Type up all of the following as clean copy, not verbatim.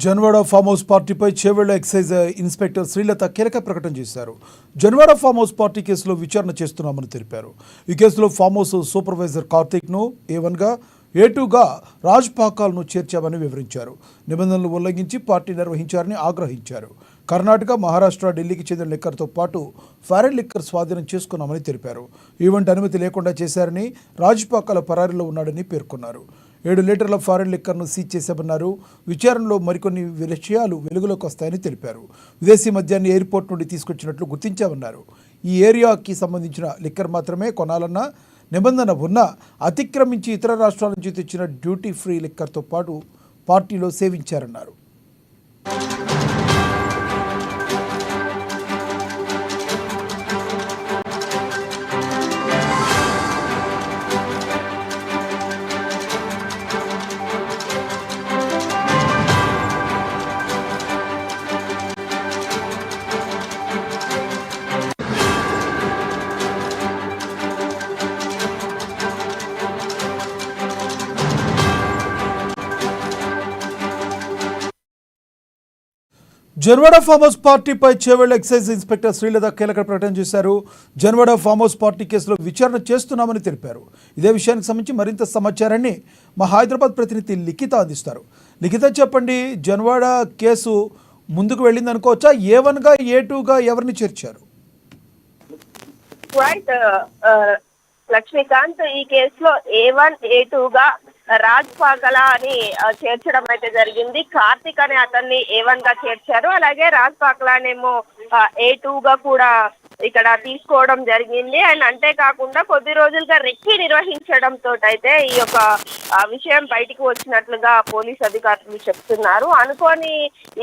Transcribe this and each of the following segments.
Janwada farm house పార్టీపై Chevella excise inspector Srilatha కీలక ప్రకటన చేశారు. జన్వాడ ఫామ్ హౌస్ పార్టీ కేసులో విచారణ చేస్తున్నామని తెలిపారు. ఈ కేసులో ఫామ్ హౌస్ సూపర్వైజర్ కార్తిక్ను A1గా A2గా రాజ్ పాకాల్ను చేర్చామని వివరించారు. నిబంధనలు ఉల్లంఘించి పార్టీ నిర్వహించారని ఆగ్రహించారు. కర్ణాటక, మహారాష్ట్ర, ఢిల్లీకి చెందిన లిక్కర్తో పాటు ఫారెన్ లిక్కర్ స్వాధీనం చేసుకున్నామని తెలిపారు. ఈవెంట్ అనుమతి లేకుండా చేశారని, రాజ్ పాకాల పరారీలో ఉన్నాడని పేర్కొన్నారు. 7 లీటర్ల ఫారెన్ లిక్కర్ను సీజ్ చేశామన్నారు. విచారణలో మరికొన్ని విషయాలు వెలుగులోకి వస్తాయని తెలిపారు. విదేశీ మద్యాన్ని ఎయిర్పోర్ట్ నుండి తీసుకొచ్చినట్లు గుర్తించామన్నారు. ఈ ఏరియాకి సంబంధించిన లిక్కర్ మాత్రమే కొనాలన్న నిబంధన ఉన్నా అతిక్రమించి ఇతర రాష్ట్రాల నుంచి తెచ్చిన డ్యూటీ ఫ్రీ లిక్కర్తో పాటు పార్టీలో సేవించారన్నారు. జన్వాడ ఫామ్ హౌస్ పార్టీపై చేవెళ్ల ఎక్సైజ్ ఇన్స్పెక్టర్ శ్రీలత కీలక ప్రకటన చేశారు. జన్వాడ ఫామ్ హౌస్ పార్టీ కేసులో విచారణ చేస్తున్నామని తెలిపారు. ఇదే విషయానికి సంబంధించి మరింత సమాచారాన్ని మా హైదరాబాద్ ప్రతినిధి లిఖిత అందిస్తారు. లిఖిత, చెప్పండి, జన్వాడ కేసు ముందుకు వెళ్ళింది అనుకోవచ్చా? A1గా A2గా ఎవరిని చేర్చారు? లక్ష్మీకాంత్, ఈ కేసులో A1 A2గా రాజ్ పాకల అని చేర్చడం అయితే జరిగింది. కార్తిక్ అనే అతన్ని A1గా చేర్చారు. అలాగే రాజ్ పాకలానేమో A2గా కూడా ఇక్కడ తీసుకోవడం జరిగింది. అండ్ అంతేకాకుండా కొద్ది రోజులుగా రెక్కి నిర్వహించడంతో అయితే ఈ యొక్క విషయం బయటికి వచ్చినట్లుగా పోలీస్ అధికారులు చెప్తున్నారు. అనుకోని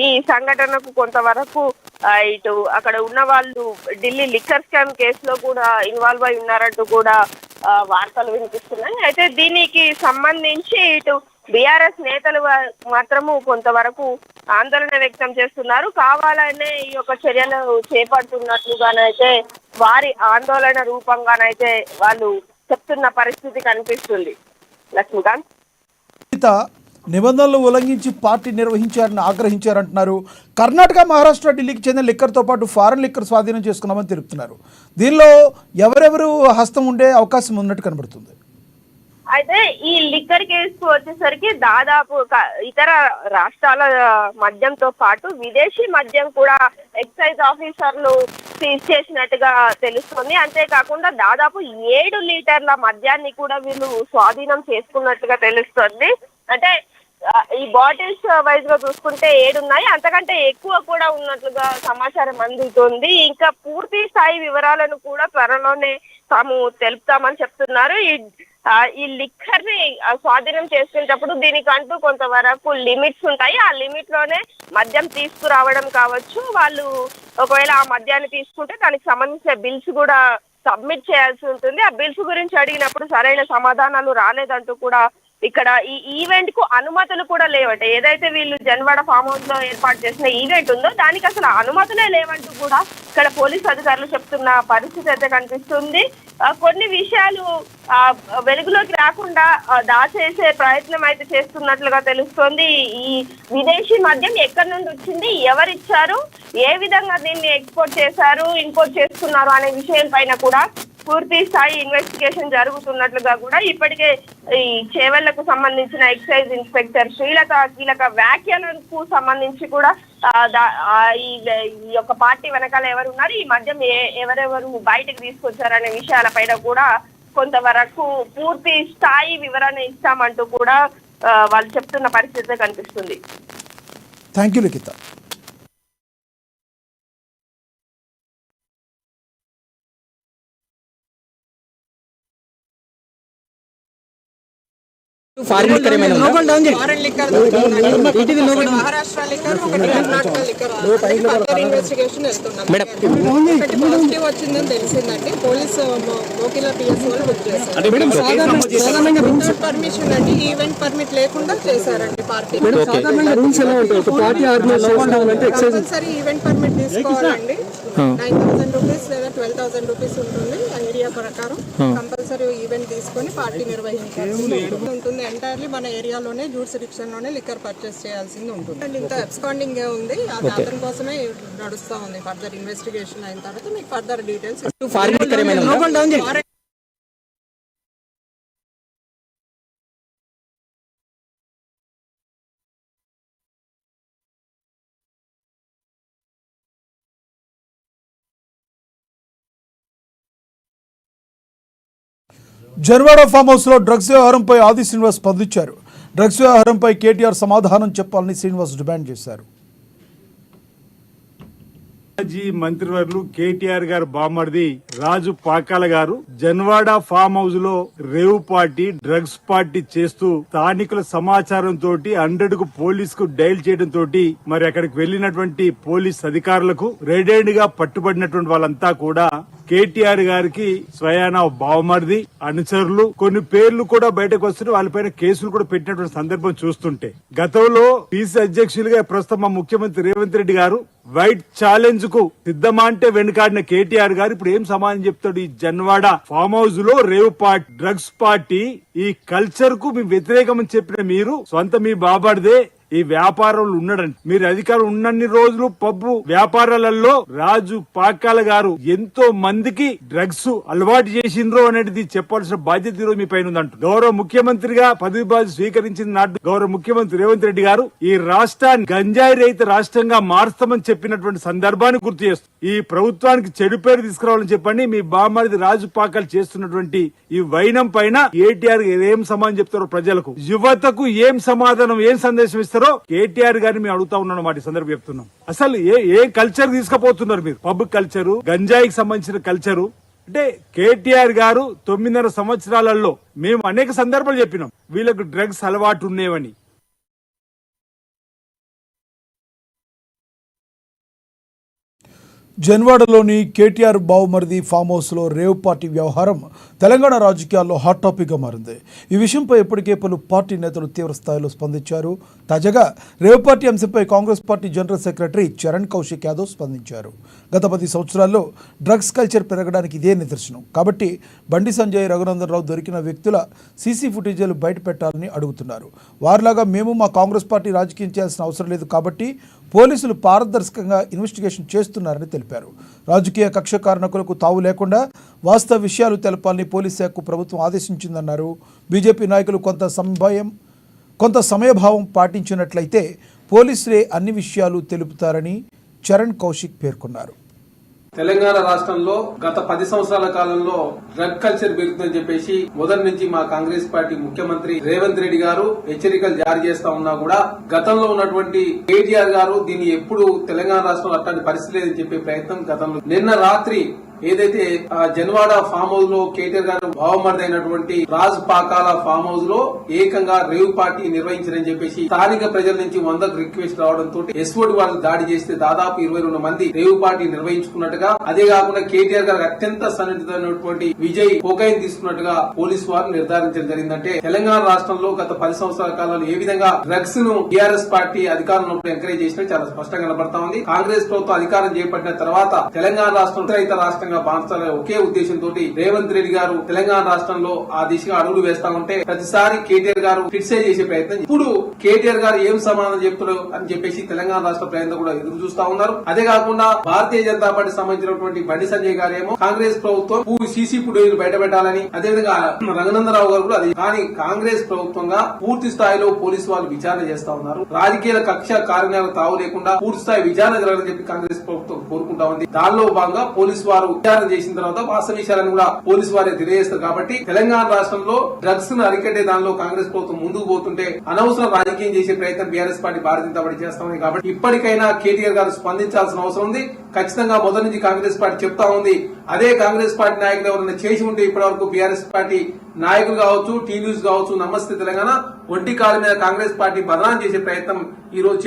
ఈ సంఘటనకు కొంతవరకు ఇటు అక్కడ ఉన్న వాళ్ళు ఢిల్లీ లిక్కర్ స్కామ్ కేసులో కూడా ఇన్వాల్వ్ అయి ఉన్నారంటూ కూడా వార్తలు వినిపిస్తున్నాయి. అయితే దీనికి సంబంధించి ఇటు బీఆర్ఎస్ నేతలు మాత్రము కొంతవరకు ఆందోళన వ్యక్తం చేస్తున్నారు. కావాలనే ఈ యొక్క చర్యలు చేపడుతున్నట్లుగానైతే వారి ఆందోళన రూపంగానైతే వాళ్ళు చెప్తున్న పరిస్థితి కనిపిస్తుంది. లక్ష్మీకాంత్, నిబంధనలు ఉల్లంఘించి పార్టీ నిర్వహించారని ఆగ్రహించారంటున్నారు. కర్ణాటక, మహారాష్ట్ర, ఢిల్లీకి చెందిన లిక్కర్తో పాటు ఫారెన్ లిక్కర్ స్వాధీనం చేసుకున్నామని తెలుపుతున్నారు. దీనిలో ఎవరెవరు హస్తం ఉండే అవకాశం ఉన్నట్టు కనబడుతుంది. అయితే ఈ లిక్కర్ కేసుకు వచ్చేసరికి దాదాపు ఇతర రాష్ట్రాల మద్యంతో పాటు విదేశీ మద్యం కూడా ఎక్సైజ్ ఆఫీసర్లు సీజ్ చేసినట్టుగా తెలుస్తుంది. అంతేకాకుండా దాదాపు 7 లీటర్ల మద్యాన్ని కూడా వీళ్ళు స్వాధీనం చేసుకున్నట్టుగా తెలుస్తుంది. అంటే ఈ బాటిల్స్ వైజ్ గా చూసుకుంటే 7 ఉన్నాయి, అంతకంటే ఎక్కువ కూడా ఉన్నట్లుగా సమాచారం అందుతుంది. ఇంకా పూర్తి స్థాయి వివరాలను కూడా త్వరలోనే తాము తెలుపుతామని చెప్తున్నారు. ఈ లిక్కర్ ని స్వాధీనం చేసుకునేటప్పుడు దీనికంటూ కొంతవరకు లిమిట్స్ ఉంటాయి. ఆ లిమిట్ లోనే మద్యం తీసుకురావడం కావచ్చు. వాళ్ళు ఒకవేళ ఆ మద్యాన్ని తీసుకుంటే దానికి సంబంధించిన బిల్స్ కూడా సబ్మిట్ చేయాల్సి ఉంటుంది. ఆ బిల్స్ గురించి అడిగినప్పుడు సరైన సమాధానాలు రాలేదంటూ కూడా ఇక్కడ ఈ ఈవెంట్ కు అనుమతులు కూడా లేవట. ఏదైతే వీళ్ళు జన్వాడ ఫామ్ హౌస్ లో ఏర్పాటు చేసిన ఈవెంట్ ఉందో దానికి అసలు అనుమతులే లేవంటూ కూడా ఇక్కడ పోలీసు అధికారులు చెప్తున్న పరిస్థితి అయితే కనిపిస్తుంది. కొన్ని విషయాలు వెలుగులోకి రాకుండా దాచేసే ప్రయత్నం అయితే చేస్తున్నట్లుగా తెలుస్తోంది. ఈ విదేశీ మద్యం ఎక్కడి నుండి వచ్చింది, ఎవరిచ్చారు, ఏ విధంగా దీన్ని ఎక్స్పోర్ట్ చేశారు, ఇంపోర్ట్ చేస్తున్నారు అనే విషయం పైన కూడా పూర్తి స్థాయి ఇన్వెస్టిగేషన్ జరుగుతున్నట్లుగా కూడా ఇప్పటికే ఈ చేవెళ్లకు సంబంధించిన ఎక్సైజ్ ఇన్స్పెక్టర్ శ్రీలత కీలక వ్యాఖ్యలకు సంబంధించి కూడా ఈ యొక్క పార్టీ వెనకాల ఎవరున్నారు, ఈ మద్యం ఎవరెవరు బయటకు తీసుకొచ్చారనే విషయాలపైన కూడా కొంతవరకు పూర్తి స్థాయి వివరణ ఇస్తామంటూ కూడా వాళ్ళు చెప్తున్న పరిస్థితి కనిపిస్తుంది. Thank you Likhita. Foreign liquor Maharashtra liquor ఒకటి కర్ణాటక లిక్కర్ ఇన్వెస్టిగేషన్ వెళ్తున్నాం. ఒకటి పాజిటివ్ వచ్చిందని తెలిసిందండి. పోలీసు మోకిలా పిఎస్ వాళ్ళు బుక్ చేశారు. పర్మిషన్ అండి, ఈవెంట్ పర్మిట్ లేకుండా చేశారండి పార్టీ. కంపల్సరీ ఈవెంట్ పర్మిట్ తీసుకోవాలండి. 9,000 రూపీస్ లేదా 12,000 రూపీస్ ఉంటుంది. ఏరియా ప్రకారం కంపల్సరీ ఈవెంట్ తీసుకొని పార్టీ నిర్వహించాల్సింది ఉంటుంది. ఎంటైర్లీ మన ఏరియాలోనే జ్యూరిడిక్షన్ లోనే లిక్కర్ పర్చేస్ చేయాల్సింది ఉంటుంది. అండ్ ఇంకా అబ్స్కాండింగ్ ఉంది, అది అతని కోసమే నడుస్తా ఉంది. ఫర్దర్ ఇన్వెస్టిగేషన్ అయిన తర్వాత మీకు further details Janwada farm house లో డ్రగ్స్ వ్యవహారంపై ఆది శ్రీనివాస్ స్పందించారు. డ్రగ్స్ వ్యవహారంపై కేటీఆర్ సమాధానం చెప్పాలని శ్రీనివాస్ డిమాండ్ చేశారు. మాజీ మంత్రివర్యులు కేటీఆర్ గారు బామర్ది రాజు పాకాల గారు జన్వాడ ఫామ్ హౌస్ లో రేవ్ పార్టీ, డ్రగ్స్ పార్టీ చేస్తూ స్థానికుల సమాచారం తోటి 100 కు పోలీస్ కు డైల్ చేయడం తోటి మరి అక్కడికి వెళ్లినటువంటి పోలీస్ అధికారులకు రెడెడ్ గా పట్టుబడినటువంటి వాళ్ళంతా కూడా కేటీఆర్ గారికి స్వయాన బావమర్ది, అనుచరులు, కొన్ని పేర్లు కూడా బయటకు వస్తున్నాయి. వాళ్ళపైన కేసులు కూడా పెట్టినటువంటి సందర్భం చూస్తుంటే గతంలో పీసీ అధ్యక్షులుగా ప్రస్తుతం మా ముఖ్యమంత్రి రేవంత్ రెడ్డి గారు వైట్ ఛాలెంజ్ కు సిద్ధమా అంటే వెనుకాడిన కేటీఆర్ గారు ఇప్పుడు ఏం సమాధానం చెప్తాడు? ఈ జన్వాడ ఫామ్ హౌస్ లో రేవ్ పార్టీ, డ్రగ్స్ పార్టీ, ఈ కల్చర్ కు మీ వ్యతిరేకమని చెప్పిన మీరు సొంత మీ బాబాడిదే ఈ వ్యాపారంలో ఉన్నాడండి. మీరు అధికారం ఉన్నన్ని రోజులు పబ్బు వ్యాపారాలలో రాజు పాకాల గారు ఎంతో మందికి డ్రగ్స్ అలవాటు చేసిండ్రో అనేది చెప్పాల్సిన బాధ్యత ఈరోజు మీ పైన ఉందంట. గౌరవ ముఖ్యమంత్రిగా పదవి బాధ్యత స్వీకరించిన నాడు గౌరవ ముఖ్యమంత్రి రేవంత్ రెడ్డి గారు ఈ రాష్ట్రాన్ని గంజాయి రహిత రాష్ట్రంగా మారుస్తామని చెప్పినటువంటి సందర్భాన్ని గుర్తు చేస్తూ ఈ ప్రభుత్వానికి చెడు పేరు తీసుకురావాలని చెప్పండి మీ బామ్మడిది రాజు పాకాలు చేస్తున్నటువంటి ఈ వైనం పైన కేటీఆర్ ఏం సమాధానం చెప్తారో ప్రజలకు, యువతకు ఏం సమాధానం, ఏం సందేశం ఇస్తారో కేటీఆర్ గారిని మేము అడుగుతా ఉన్నాం. మాట సందర్భం చెప్తున్నాం. అసలు ఏ కల్చర్ తీసుకుపోతున్నారు మీరు? పబ్ కల్చరు, గంజాయికి సంబంధించిన కల్చరు. అంటే కేటీఆర్ గారు 9.5 సంవత్సరాలలో మేము అనేక సందర్భాలు చెప్పినాం వీళ్ళకు డ్రగ్స్ అలవాటు ఉండేవని. జన్వాడలోని కేటీఆర్ బావుమరిది ఫామ్ హౌస్లో రేవ్ పార్టీ వ్యవహారం తెలంగాణ రాజకీయాల్లో హాట్ టాపిక్గా మారింది. ఈ విషయంపై ఇప్పటికే పలు పార్టీ నేతలు తీవ్ర స్థాయిలో స్పందించారు. తాజాగా రేవ్ పార్టీ అంశంపై Congress party general secretary Charan Kaushik Yadav స్పందించారు. గత 10 సంవత్సరాల్లో డ్రగ్స్ కల్చర్ పెరగడానికి ఇదే నిదర్శనం. కాబట్టి బండి సంజయ్, రఘునందన్ రావు దొరికిన వ్యక్తుల సీసీ ఫుటేజీలు బయట పెట్టాలని అడుగుతున్నారు. వారిలాగా మేము మా కాంగ్రెస్ పార్టీ రాజకీయం చేయాల్సిన అవసరం లేదు కాబట్టి పోలీసులు పారదర్శకంగా ఇన్వెస్టిగేషన్ చేస్తున్నారని తెలిపారు. రాజకీయ కక్ష కారణకులకు తావు లేకుండా వాస్తవ విషయాలు తెలపాలని పోలీస్ శాఖకు ప్రభుత్వం ఆదేశించిందన్నారు. బీజేపీ నాయకులు కొంత సమయభావం పాటించినట్లయితే పోలీసులే అన్ని విషయాలు తెలుపుతారని చరణ్ కౌశిక్ పేర్కొన్నారు. తెలంగాణ రాష్ట్రంలో గత 10 సంవత్సరాల కాలంలో డ్రగ్ కల్చర్ పెరుగుతుందని చెప్పేసి మొదటి నుంచి మా కాంగ్రెస్ పార్టీ ముఖ్యమంత్రి రేవంత్ రెడ్డి గారు హెచ్చరికలు జారీ చేస్తా ఉన్నా కూడా గతంలో ఉన్నటువంటి కేటీఆర్ గారు దీన్ని ఎప్పుడు తెలంగాణ రాష్ట్రంలో అట్లాంటి పరిస్థితి లేదని చెప్పే ప్రయత్నం గతంలో నిన్న రాత్రి ఏదైతే జన్వాడ ఫామ్ హౌస్ లో కేటీఆర్ గారు భావమర్ది అయినటువంటి రాజ్ పాకాల ఫామ్ హౌస్ లో ఏకంగా రేవ్ పార్టీ నిర్వహించారని చెప్పేసి స్థానిక ప్రజల నుంచి 100కు రిక్వెస్ట్ రావడంతో ఎస్ఓటి వాళ్ళు దాడి చేస్తే దాదాపు 22 మంది రేవ్ పార్టీ నిర్వహించుకున్నట్టుగా, అదే కాకుండా కేటీఆర్ గారు అత్యంత సన్నిహితమైనటువంటి విజయ్ కోకైన్ తీసుకున్నట్టుగా పోలీసు వారు నిర్ధారించడం జరిగిందంటే తెలంగాణ రాష్ట్రంలో గత 10 సంవత్సరాల కాలంలో ఏ విధంగా డ్రగ్స్ ను టీఆర్ఎస్ పార్టీ అధికారంలో ఎంకరేజ్ చేసినా చాలా స్పష్టంగా కనబడతా ఉంది. కాంగ్రెస్ ప్రభుత్వం అధికారం చేపట్టిన తర్వాత తెలంగాణ రాష్ట్రం రహిత రాష్ట్రంగా మార్చాలనే ఒకే ఉద్దేశంతో రేవంత్ రెడ్డి గారు తెలంగాణ రాష్ట్రంలో ఆ దిశగా అడుగులు వేస్తా ఉంటే ప్రతిసారి కేటీఆర్ గారు క్రిటిసైజ్ చేసే ప్రయత్నం. ఇప్పుడు కేటీఆర్ గారు ఏం సమాధానం చెప్తారు అని చెప్పేసి తెలంగాణ రాష్ట్ర ప్రజలు కూడా ఎదురు చూస్తా ఉన్నారు. అదే కాకుండా భారతీయ జనతా పార్టీ సంబంధించినటువంటి బండి సంజయ్ గారు ఏమో కాంగ్రెస్ ప్రభుత్వం సీసీ ఫుటేజ్ బయట పెట్టాలని, అదేవిధంగా రఘునందరావు గారు కూడా అది, కానీ కాంగ్రెస్ ప్రభుత్వంగా పూర్తి స్థాయిలో పోలీసు వాళ్ళు విచారణ చేస్తా ఉన్నారు. రాజకీయ కక్ష కార్యాలకు తావు లేకుండా పూర్తి స్థాయి విచారణ జరగాలని చెప్పి కాంగ్రెస్ ప్రభుత్వం కోరుకుంటా ఉంది. దానిలో భాగంగా పోలీసు వారు విచారణ చేసిన తర్వాత వాస్తవ విషయాలను కూడా పోలీసు వారే తెలియజేస్తారు. కాబట్టి తెలంగాణ రాష్ట్రంలో డ్రగ్స్ ను అరికట్టే దానిలో కాంగ్రెస్ ప్రభుత్వం ముందుకు పోతుంటే అనవసరం రాజకీయం చేసే ప్రయత్నం BRS party Bharatiya Janata party చేస్తామని, కాబట్టి ఇప్పటికైనా కేటీఆర్ గారు స్పందించాల్సిన అవసరం ఉంది. ఖచ్చితంగా మొదటి నుంచి కాంగ్రెస్ పార్టీ చెప్తా ఉంది. అదే కాంగ్రెస్ పార్టీ నాయకులు ఎవరైనా చేసి ఉంటే ఇప్పటి వరకు బీఆర్ఎస్ పార్టీ నాయకులు కావచ్చు, టీ న్యూస్ కావచ్చు, నమస్తే తెలంగాణ ఒంటి కాళ్ళ మీద కాంగ్రెస్ పార్టీ బదనాం చేసే ప్రయత్నం ఈ రోజు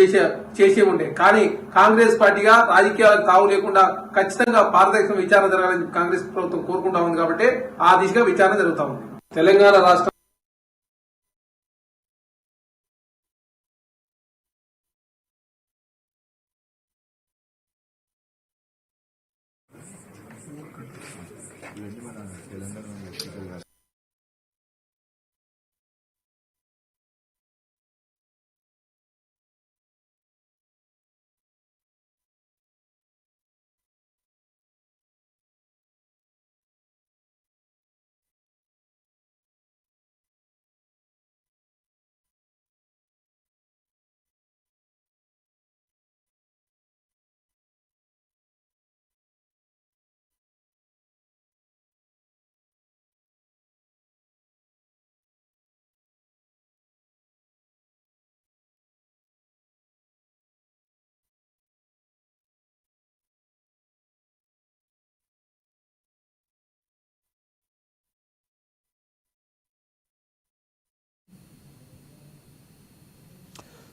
చేసే ఉండే. కానీ కాంగ్రెస్ పార్టీగా రాజకీయాలకు తావు లేకుండా ఖచ్చితంగా పారదర్శక విచారణ జరగాలని కాంగ్రెస్ ప్రభుత్వం కోరుకుంటా ఉంది. కాబట్టి ఆ దిశగా విచారణ జరుగుతా ఉంది. తెలంగాణ రాష్ట్రం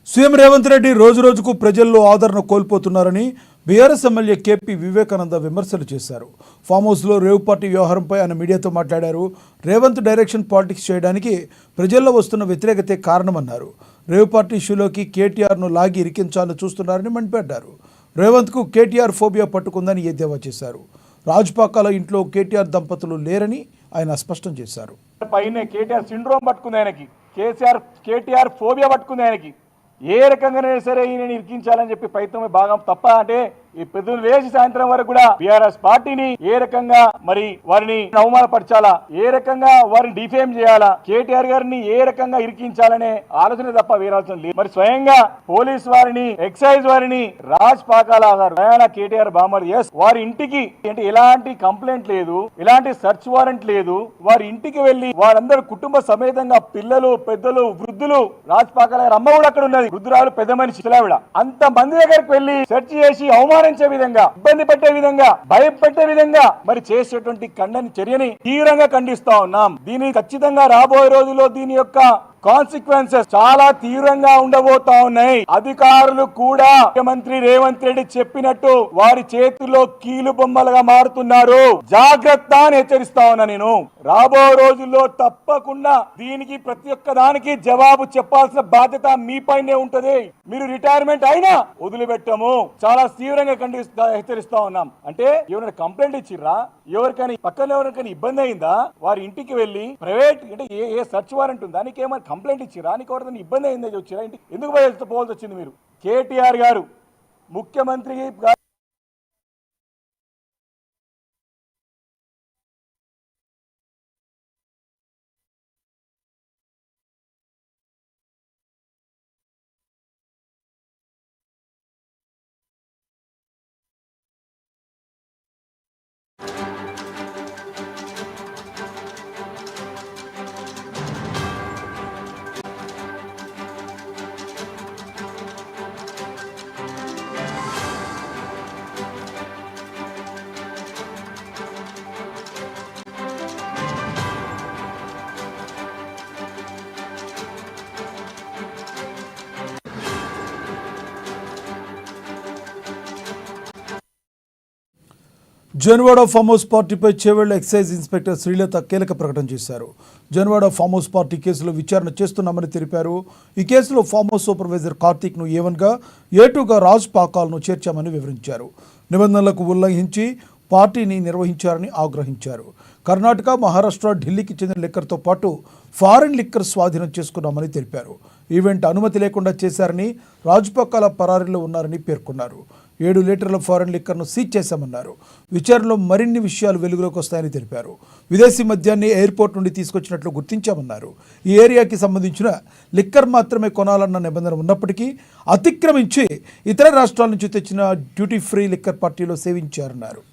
సీఎం రేవంత్ రెడ్డి రోజు రోజుకు ప్రజల్లో ఆదరణ కోల్పోతున్నారని బీఆర్ఎస్ ఎమ్మెల్యే కేపీ వివేకానంద విమర్శలు చేశారు. ఫామ్ హౌస్లో రేవ్ పార్టీ వ్యవహారంపై ఆయన మీడియాతో మాట్లాడారు. రేవంత్ డైరెక్షన్ పాలిటిక్స్ చేయడానికి ప్రజల్లో వస్తున్న వ్యతిరేకతే కారణమన్నారు. రేవ్ పార్టీ ఇష్యూలోకి కేటీఆర్ను లాగి ఇరికించాలని చూస్తున్నారని మండిపడ్డారు. రేవంత్కు కేటీఆర్ ఫోబియా పట్టుకుందని ఎద్దేవా చేశారు. రాజ్పాకాల ఇంట్లో కేటీఆర్ దంపతులు లేరని ఆయన స్పష్టం చేశారు. పైన కేటీఆర్ సిండ్రోమ్ పట్టుకుంది ఆయనకి, కేటీఆర్ ఫోబియా పట్టుకుంది ఆయనకి. ఏ రకంగానే సరే ఈయన ఇరికించాలని చెప్పి ప్రయత్నం భాగం తప్ప అంటే ఈ పెద్దలు లేచి సాయంత్రం వరకు కూడా బీఆర్ఎస్ పార్టీని ఏ రకంగా మరి వారిని అవమానపరచాలా, ఏ రకంగా వారిని డిఫేమ్ చేయాలా, కేటీఆర్ గారిని ఏ రకంగా ఇరికించాలనే ఆలోచన తప్ప వేరాల్సిన లేదు. మరి స్వయంగా పోలీస్ వారిని, ఎక్సైజ్ వారిని, రాజ్ పాకాల గారు కేటీఆర్ బామర్ వారి ఇంటికి అంటే ఎలాంటి కంప్లైంట్ లేదు, ఎలాంటి సెర్చ్ వారెంట్ లేదు, వారి ఇంటికి వెళ్లి వారందరూ కుటుంబ సమేతంగా పిల్లలు, పెద్దలు, వృద్ధులు, రాజ్ పాకాల గారు అమ్మ కూడా అక్కడ ఉన్నది, వృద్ధురాలు, పెద్ద మనిషి చిలావిడ, అంత మంది దగ్గరికి వెళ్లి సెర్చ్ చేసి అవమానించే విధంగా, ఇబ్బంది పెట్టే విధంగా, భయపెట్టే విధంగా మరి చేసేటువంటి చర్యని తీవ్రంగా ఖండిస్తా ఉన్నాం. దీని ఖచ్చితంగా రాబోయే రోజుల్లో దీని యొక్క కాన్సిక్వెన్సెస్ చాలా తీవ్రంగా ఉండబోతా ఉన్నాయి. అధికారులు కూడా ముఖ్యమంత్రి రేవంత్ రెడ్డి చెప్పినట్టు వారి చేతుల్లో కీలు బొమ్మలుగా మారుతున్నారు. జాగ్రత్త అని హెచ్చరిస్తా ఉన్నా. నేను రాబో రోజుల్లో తప్పకుండా దీనికి ప్రతి ఒక్క దానికి జవాబు చెప్పాల్సిన బాధ్యత మీపైనే ఉంటది. మీరు రిటైర్మెంట్ అయినా వదిలిపెట్టము. చాలా తీవ్రంగా హెచ్చరిస్తా ఉన్నాం. అంటే ఎవరైనా కంప్లైంట్ ఇచ్చిర్రా, ఎవరికైనా పక్కన ఎవరికైనా ఇబ్బంది అయిందా, వారి ఇంటికి వెళ్లి ప్రైవేట్ అంటే ఏ సర్చ్ వారెంట్ ఉందా, నీకు ఏమైనా కంప్లైంట్ ఇచ్చిరా, నీకు ఎవరికైనా ఇబ్బంది అయిందా వచ్చిరా, ఇంటి ఎందుకు పోవాల్సి వచ్చింది? మీరు కేటీఆర్ గారు ముఖ్యమంత్రి జన్వాడ ఫామ్ హౌస్ పార్టీపై చేవెళ్ల ఎక్సైజ్ ఇన్స్పెక్టర్ శ్రీలత కీలక ప్రకటన చేశారు. జన్వాడ ఫామ్ హౌస్ పార్టీ కేసులో విచారణ చేస్తున్నామని తెలిపారు. ఈ కేసులో ఫామ్ హౌస్ సూపర్వైజర్ కార్తీక్ను A1గా, A2గా రాజ్ పాకాల్ను చేర్చామని వివరించారు. నిబంధనలకు ఉల్లంఘించి పార్టీని నిర్వహించారని ఆగ్రహించారు. కర్ణాటక, మహారాష్ట్ర, ఢిల్లీకి చెందిన లిక్కర్తో పాటు ఫారిన్ లిక్కర్ స్వాధీనం చేసుకున్నామని తెలిపారు. ఈవెంట్ అనుమతి లేకుండా చేశారని, రాజ్పాకాల పరారీలో ఉన్నారని పేర్కొన్నారు. 7 లీటర్ల ఫారెన్ లిక్కర్ను సీజ్ చేశామన్నారు. విచారణలో మరిన్ని విషయాలు వెలుగులోకి వస్తాయని తెలిపారు. విదేశీ మద్యాన్ని ఎయిర్పోర్ట్ నుండి తీసుకొచ్చినట్లు గుర్తించామన్నారు. ఈ ఏరియాకి సంబంధించిన లిక్కర్ మాత్రమే కొనాలన్న నిబంధన ఉన్నప్పటికీ అతిక్రమించి ఇతర రాష్ట్రాల నుంచి తెచ్చిన డ్యూటీ ఫ్రీ లిక్కర్ పార్టీలో సేవించారన్నారు.